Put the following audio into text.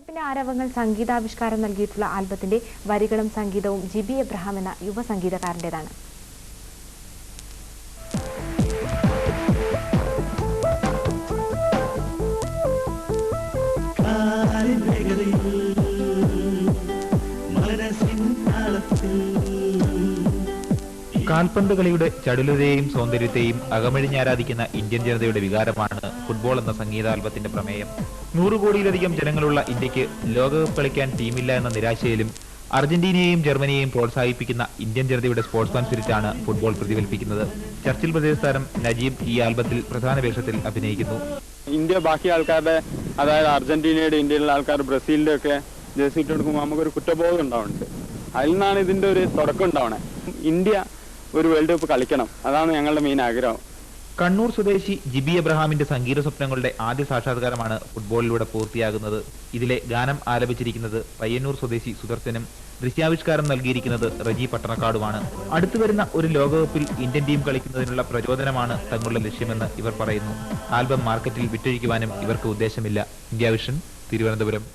ലോകകപ്പിന്റെ ആരവങ്ങൾ സംഗീതാവിഷ്കാരം നൽകിയിട്ടുള്ള ആൽബത്തിന്റെ വരികളും സംഗീതവും ജിബി എബ്രഹാം എന്ന യുവ സംഗീതകാരന്റേതാണ്. കാൽപന്ത് കളിയുടെ ചടുലതയെയും സൗന്ദര്യത്തെയും അകമഴിഞ്ഞാരാധിക്കുന്ന ഇന്ത്യൻ ജനതയുടെ വികാരമാണ് ഫുട്ബോൾ എന്ന സംഗീതാൽബത്തിന്റെ പ്രമേയം. 100 കോടിയിലധികം ജനങ്ങളുള്ള ഇന്ത്യക്ക് ലോകകപ്പ് കളിക്കാൻ ടീമില്ല എന്ന നിരാശയിലും അർജന്റീനയെയും ജർമ്മനിയെയും പ്രോത്സാഹിപ്പിക്കുന്ന ഇന്ത്യൻ ജനതയുടെ സ്പോർട്സ്മാൻ സ്പിരിറ്റാണ് ഫുട്ബോൾ പ്രതിഫലിപ്പിക്കുന്നത്. ചർച്ചിൽ ബ്രദേഴ്സ് താരം നജീബ് ഈ ആൽബത്തിൽ പ്രധാന വേഷത്തിൽ അഭിനയിക്കുന്നു. ഇന്ത്യ ബാക്കി ആൾക്കാരുടെ, അതായത് അർജന്റീനയുടെ, ഇന്ത്യയിലുള്ള ആൾക്കാർ ബ്രസീലിന്റെ ഒക്കെ ജേഴ്സി ഇട്ട് കൊടുക്കുമ്പോൾ നമുക്കൊരു കുറ്റബോധം ഉണ്ടാവുന്നുണ്ട്. അതിൽ നിന്നാണ് ഇതിന്റെ ഒരു തുടക്കം ഉണ്ടാവണേ. ഇന്ത്യ ഒരു വേൾഡ് കപ്പ് കളിക്കണം, അതാണ് ഞങ്ങളുടെ മെയിൻ ആഗ്രഹം. കണ്ണൂർ സ്വദേശി ജിബി എബ്രഹാമിന്റെ സംഗീത സ്വപ്നങ്ങളുടെ ആദ്യ സാക്ഷാത്കാരമാണ് ഫുട്ബോളിലൂടെ പൂർത്തിയാകുന്നത്. ഇതിലെ ഗാനം ആലപിച്ചിരിക്കുന്നത് പയ്യന്നൂർ സ്വദേശി സുദർശനും ദൃശ്യാവിഷ്കാരം നൽകിയിരിക്കുന്നത് റജി പട്ടണക്കാടുമാണ്. അടുത്തുവരുന്ന ഒരു ലോകകപ്പിൽ ഇന്ത്യൻ ടീം കളിക്കുന്നതിനുള്ള പ്രചോദനമാണ് തങ്ങളുടെ ലക്ഷ്യമെന്ന് ഇവർ പറയുന്നു. ആൽബം മാർക്കറ്റിൽ വിറ്റഴിക്കുവാനും ഇവർക്ക് ഉദ്ദേശമില്ല. India vision, Thiruvananthapuram.